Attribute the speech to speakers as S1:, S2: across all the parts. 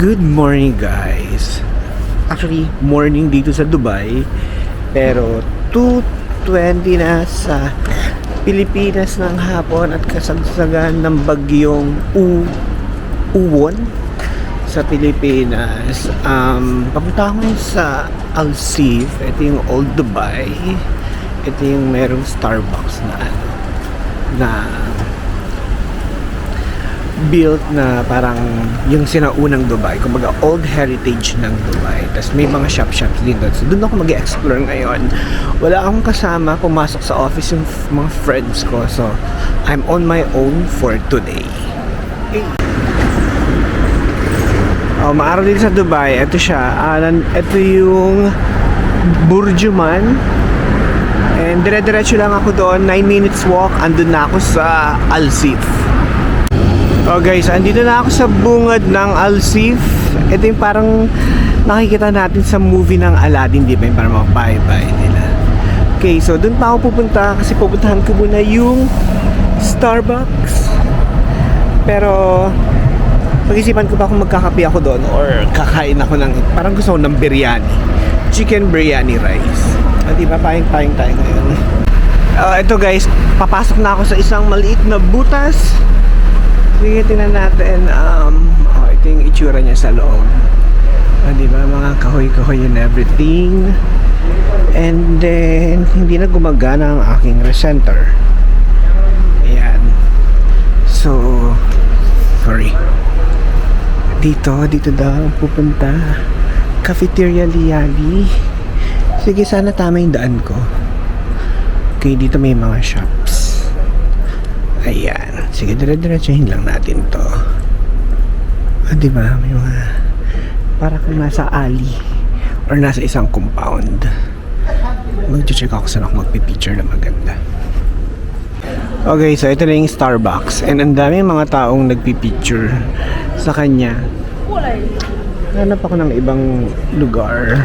S1: Good morning guys. Actually, morning dito sa Dubai. Pero 2:20 na sa Pilipinas ng hapon at kasagsagan ng bagyong Uwon sa Pilipinas. Papunta ako ngayon sa Al Seef. Ito yung Old Dubai. Ito yung merong Starbucks na built na parang yung sinaunang Dubai, kumbaga old heritage ng Dubai. Tapos may mga shop-shops din doon. So doon ako mag-explore ngayon. Wala akong kasama, pumasok sa office yung mga friends ko. So I'm on my own for today. Okay. Maaraw din sa Dubai. Ito siya. Ito yung Burjuman. And dire-diretso lang ako doon. 9 minutes walk. Andun na ako sa Al Seef. Oh guys, andito na ako sa bungad ng Al Seef. Ito yung parang nakikita natin sa movie ng Aladdin, di ba? Yung parang mga bye-bye nila. Okay, so doon pa ako pupunta kasi pupuntahan ko muna yung Starbucks. Pero pag-isipan ko pa kung magkakape ako doon or kakain ako ng, parang gusto ko ng biryani. Chicken biryani rice. Di ba? Paing-paing tayo ngayon. Ito guys, papasok na ako sa isang maliit na butas. Sige, tingnan natin. Ito yung itsura niya sa loob. Diba? Mga kahoy-kahoy and everything. And then, hindi na gumagana ang aking recenter. Ayan. So, sorry. Dito daw pupunta. Cafeteria Liali. Sige, sana tama yung daan ko. Okay, dito may mga shops. Ayan. Sige, dire-diretsuhin lang natin to. Diba? May mga para kung nasa alley or nasa isang compound. Mag-check ako saan ako magpipicture na maganda. Okay, so ito na yung Starbucks. And ang dami mga taong nagpipicture sa kanya. Hanap ako ng ibang lugar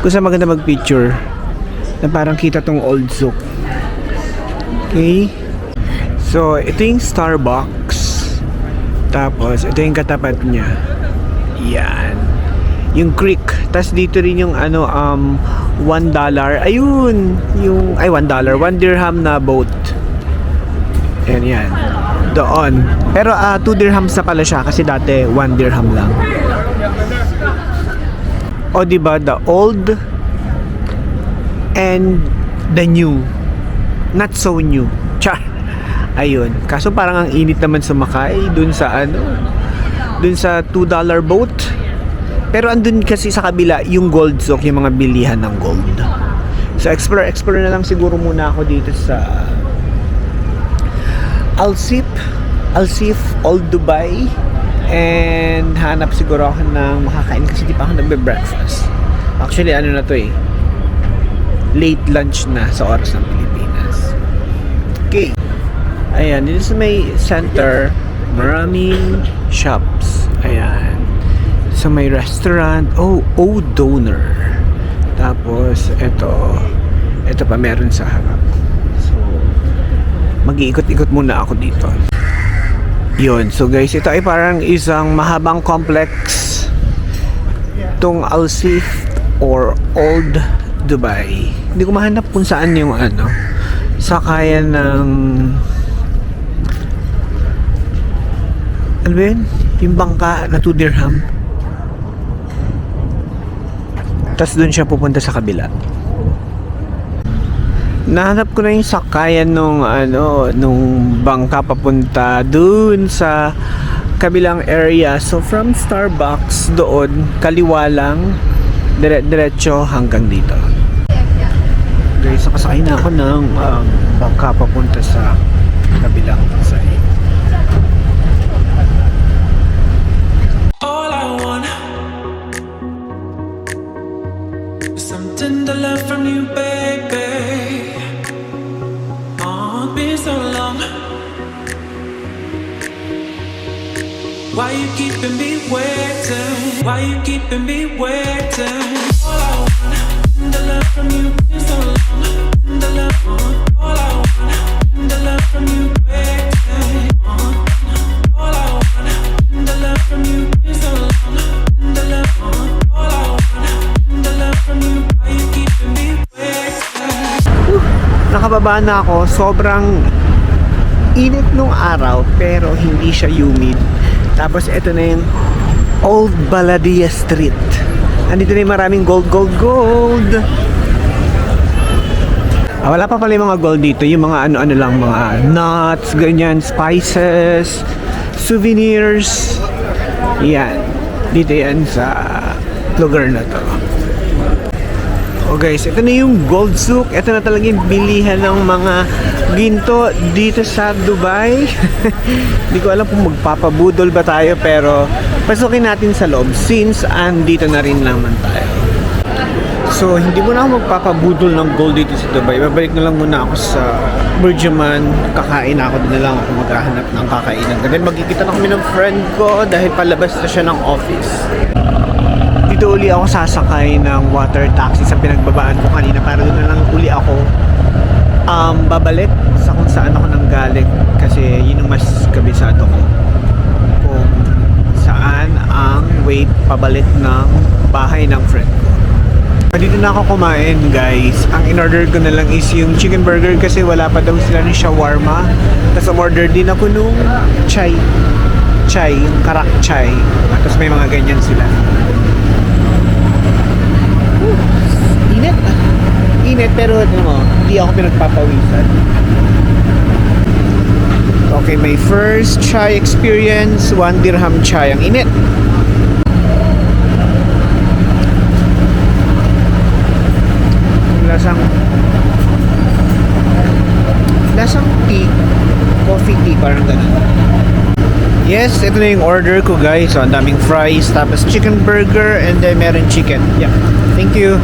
S1: kung saan maganda magpicture na parang kita tong old zouk. Okay. So, ito yung Starbucks. Tapos, ito yung katapat niya. Yan. Yung creek. Tapos dito rin yung $1. Ayun. Yung, $1. 1 dirham na boat. Yan. Doon. Pero 2 dirhams na pala siya kasi dati 1 dirham lang. O diba, the old and the new. Not so new. Char. Ayun. Kaso parang ang init naman sumakay dun sa dun sa $2 boat. Pero andun kasi sa kabila yung gold zouk, yung mga bilihan ng gold. So explore na lang siguro muna ako dito sa Al Seef, Old Dubai. And hanap siguro ako ng makakain kasi di pa ako nagbe-breakfast. Actually na to late lunch na sa oras ng Pilipinas. Okay. Ayan, dito sa may center, maraming shops. Ayan. Sa may restaurant, O'Doner. Tapos, ito pa meron sa harap. So, mag-iikot-ikot muna ako dito. Yun, so guys, ito ay parang isang mahabang complex. Itong Al Seef or Old Dubai. Hindi ko mahanap kung saan yung sakayan ng ano ba yun? Yung bangka na 2 dirham. Tapos doon siya pupunta sa kabila. Nahanap ko na yung sakayan nung bangka papunta doon sa kabilang area. So from Starbucks doon, kaliwa lang, diretso hanggang dito. Guys, nakasakay na ako ng bangka papunta sa kabilang side.
S2: Something to love from you, baby. Oh, it's been so long. Why you keeping me waiting? Why you keeping me waiting? All I want, the love from you, been so long. The love, all I want, the love from you, waiting. All I want, the love from you, been so long.
S1: nakababa na ako, sobrang init nung araw pero hindi siya humid. Tapos ito na yung Old Baladia Street. Andito na yung maraming gold. Wala pa pala yung mga gold dito. Yung mga ano-ano lang, mga nuts, ganyan, spices, souvenirs. Yan. Dito yan sa lugar na to. Oh guys, ito na yung Gold Souk. Ito na talaga yung bilihan ng mga ginto dito sa Dubai. Hindi ko alam kung magpapabudol ba tayo, pero pasukin natin sa loob since andito na rin naman tayo. So, hindi muna ako magpapabudol ng gold dito sa Dubai. Babalik na lang muna ako sa Burjuman. Kakain ako, doon na lang ako maghahanap ng kakainan. Then magkikita na kami ng friend ko dahil palabas na siya ng office. Dito uli ako sasakay ng water taxi sa pinagbabaan ko kanina para doon na lang uli ako babalik sa kung saan ako nanggaling kasi yun ang mas kabisado ko kung saan ang way pabalik ng bahay ng friend ko. Dito na ako kumain guys. Ang in-order ko na lang is yung chicken burger kasi wala pa daw sila ng shawarma. Tapos umorder din ako nung chai, yung karak chai. Tapos may mga ganyan sila. Init pero ano mo, hindi ako pinagpapawisan. Okay, my first chai experience, 1 dirham chai. Ang init. Lasang tea, coffee tea, parang ganun. Yes, ito na yung order ko guys. So, ang daming fries, tapos chicken burger, and then meron chicken. Yeah, thank you.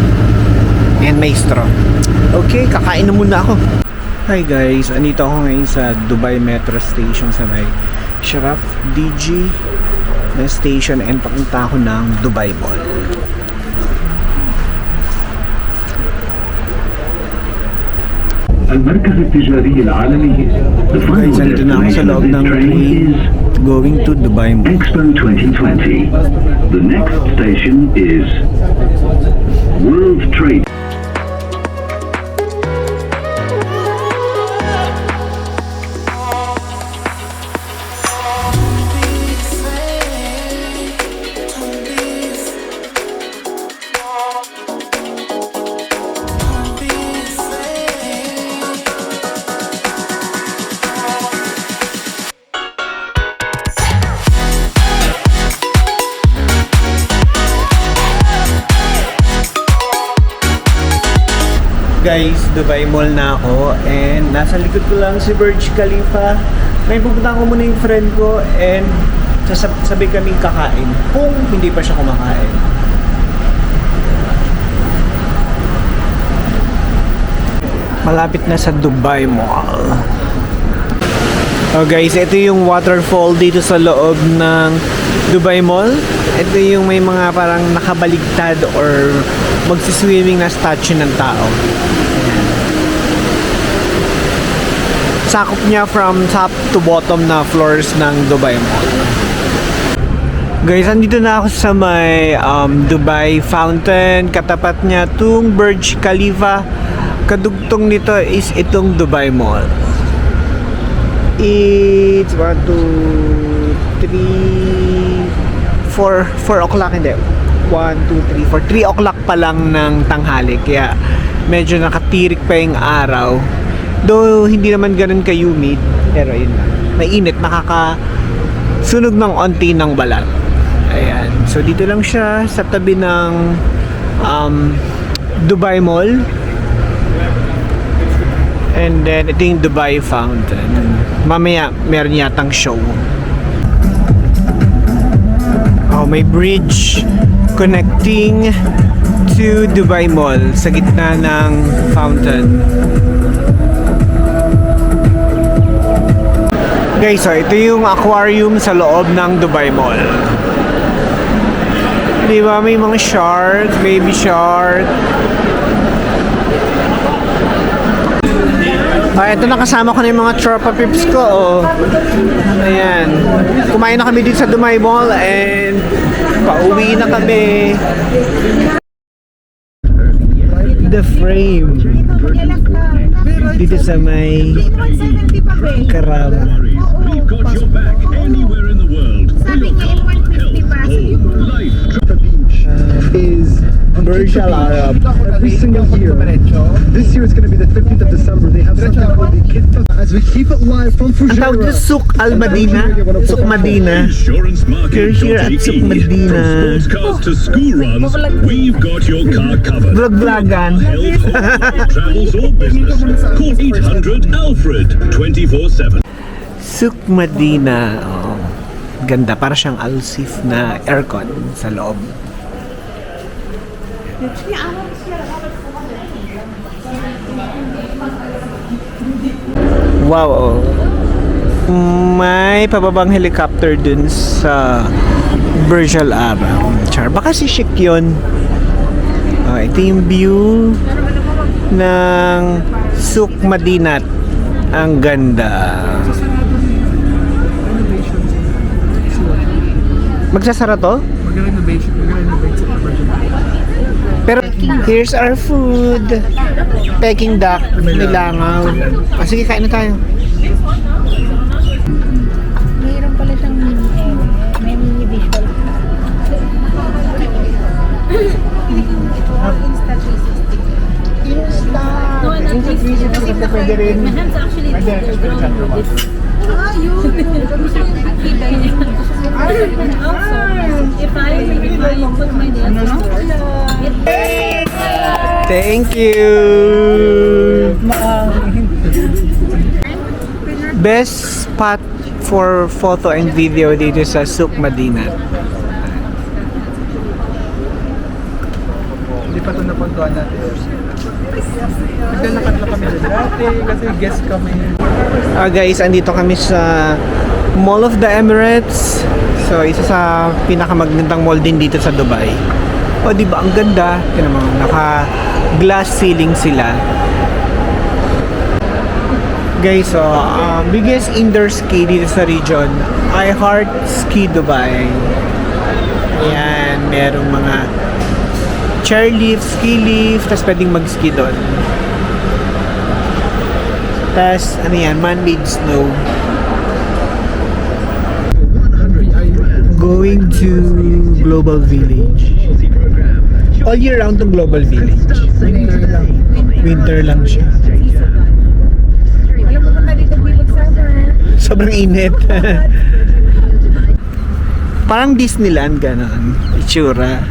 S1: And may straw. Okay, kakain na muna ako. Hi guys, andito ako ngayon sa Dubai Metro Station sa may Sharaf DG na station and papunta ako ng Dubai Mall.
S3: المركز التجاري العالمي.
S1: Guys, andito na ako sa loob ng train going to Dubai Mall.
S3: Expo 2020. The next station is World Trade.
S1: Guys, Dubai Mall na ako and nasa likod ko lang si Burj Khalifa. May pupunta ko muna yung friend ko and sabi kaming kakain kung hindi pa siya kumakain. Malapit na sa Dubai Mall. Oh guys, ito yung waterfall dito sa loob ng Dubai Mall. Ito yung may mga parang nakabaligtad or magsiswimming na statue ng tao. Sakop niya from top to bottom na floors ng Dubai Mall. Guys, andito na ako sa may Dubai Fountain. Katapat niya itong Burj Khalifa. Kadugtong nito is itong Dubai Mall. It's 1, 2, 3, 4 o'clock, hindi. 1, 2, 3, 4. 3 o'clock pa lang ng tanghali. Kaya medyo nakatirik pa yung araw. Though hindi naman ganun ka-humid. Pero yun lang. Mainit. Nakakasunog ng onti ng balat. Ayan. So dito lang siya sa tabi ng Dubai Mall. And then ito yung Dubai Fountain. Mamaya meron yatang show. Oh, may bridge connecting to Dubai Mall sa gitna ng fountain. Guys, so ito yung aquarium sa loob ng Dubai Mall. Di ba? May mga shark, baby shark. Ito nakasama ko na yung mga tropa pips ko. Oh. Ayan. Kumain na kami dito sa Dubai Mall and pauwi na kami. The frame. Dito sa may
S4: 170 pa ba eh?
S1: Karama.
S3: We've got your back anywhere in the world.
S4: Sabi nga, 150 pa. Sige po.
S5: Is
S1: Burj Al Arab.
S5: every single year. This year is going to be the 15th of December. They have something called the Kid as we keep it live from
S1: Ang tawag
S5: Fujairah.
S1: doon, Souk Al Madina. Souk Madina. You're here at Souk Madina.
S3: From sports cars to school runs, we've got your car covered.
S1: Vlog-vlogan.
S3: Health, home, travels or business. Call 800 Alfred 24/7.
S1: Souk Madina. Oh, ganda. Para siyang Alsif na aircon sa loob. Wow, oh. May pababang helicopter dun sa Burj Al Arab. Char, baka si Sheikh yun. Oh, ito yung view ng Souk Madinat. Ang ganda. Magsasara to? Pero here's our food. Peking duck, nilangaw. Ah, sige, kain na tayo.
S4: Mayroon pala siyang mini may mini visual. Insta 360.
S1: Pwede rin.
S4: My hands actually also, if I put my nails
S1: Thank you! Best spot for photo and video dito sa Souk Madinat.
S5: Hindi pa ito napuntuan natin. Naglalakad na kami dati kasi guest kami.
S1: Guys, andito kami sa Mall of the Emirates. So, isa sa pinakamagandang mall din dito sa Dubai. O, di ba? Ang ganda. Tingnan mo, naka-glass ceiling sila. Guys, so, biggest indoor ski dito sa region, I Heart Ski Dubai. Ayan, merong mga chairlift, ski lift, tapos pwedeng mag-ski doon. Tapos, ano yan, man-made snow. Going to Global Village. All year round to Global Village. Winter lang siya.
S4: Ayaw mo pa dito bilog summer.
S1: Sobrang init. Parang Disneyland, ganon. Itsura.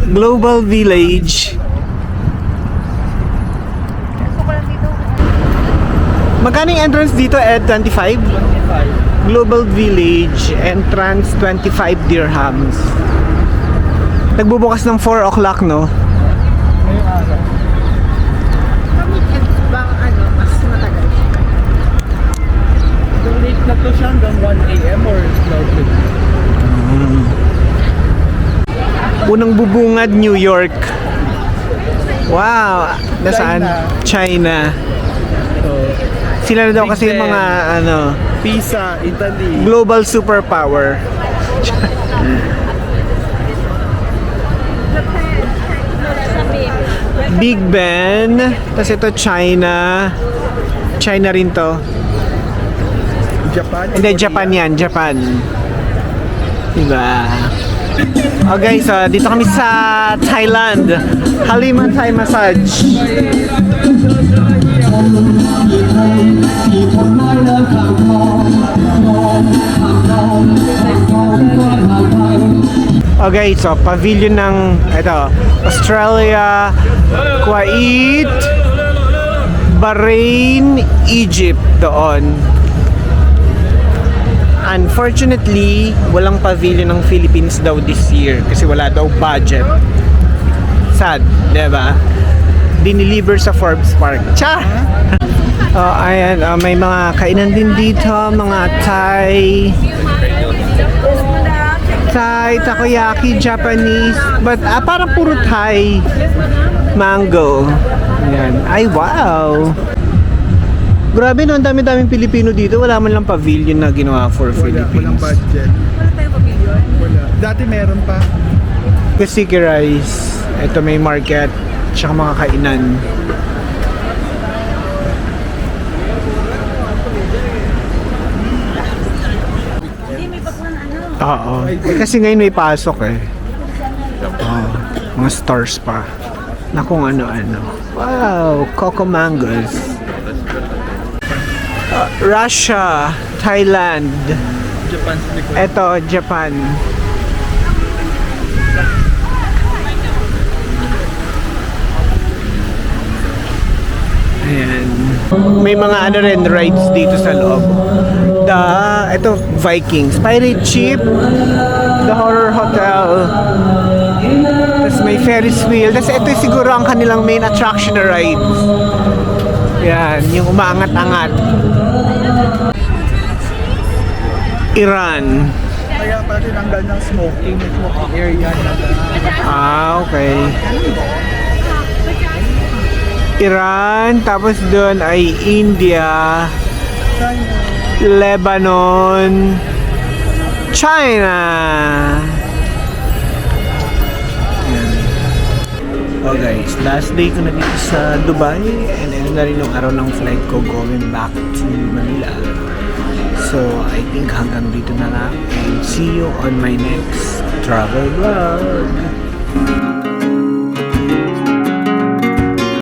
S1: Global Village. Magkano yung entrance dito? 25? Global Village, entrance 25 dirhams. Nagbubukas ng 4 o'clock, no?
S4: Bang mas matagal.
S5: Late na to siya hanggang 1 a.m. or 12
S1: Unang bubungad, New York. Wow! Nasaan? China. Sila na daw kasi yung mga
S5: Pisa, Italy.
S1: global superpower. Big Ben. Tapos ito China. China rin to.
S5: Japan.
S1: Hindi, Japan yan. Japan. Diba? Okay, so dito kami sa Thailand. Halima Thai Massage. Okay, so pavilion ng Australia, Kuwait, Bahrain, Egypt doon. Unfortunately, walang pavilion ng Philippines daw this year kasi wala daw budget. Sad, 'di ba? Dineliver sa Forbes Park. Cha! Ayan, may mga kainan din dito, mga Thai, takoyaki, Japanese, but parang puro Thai. Mango. Ayan. Ay, wow! Grabe no, ang dami-daming Pilipino dito. Wala man lang pavilion na ginawa for
S5: Walang
S1: Philippines.
S5: budget.
S4: Wala tayong pavilion.
S5: Wala. Dati meron pa.
S1: Sticky rice. Ito may market. Tsaka mga kainan. Oo. Kasi ngayon may pasok eh. Oh, mga stars pa. Na kung ano-ano. Wow, Coco Mangoes. Russia, Thailand. Ito, Japan. Ayan. May mga ano rin, rides dito sa loob. Ito, Vikings. Pirate Ship. The Horror Hotel. Tapos may Ferris wheel. Tapos ito siguro ang kanilang main attraction na rides. Yan, yung umaangat-angat. Iran.
S5: Kaya pala tinanggal ng smoking area na.
S1: Okay. Iran, tapos doon ay India, Lebanon, China. Oh guys, last day ko na dito sa Dubai and ito na rin yung araw ng flight ko going back to Manila. So, I think hanggang dito na lang and see you on my next travel vlog.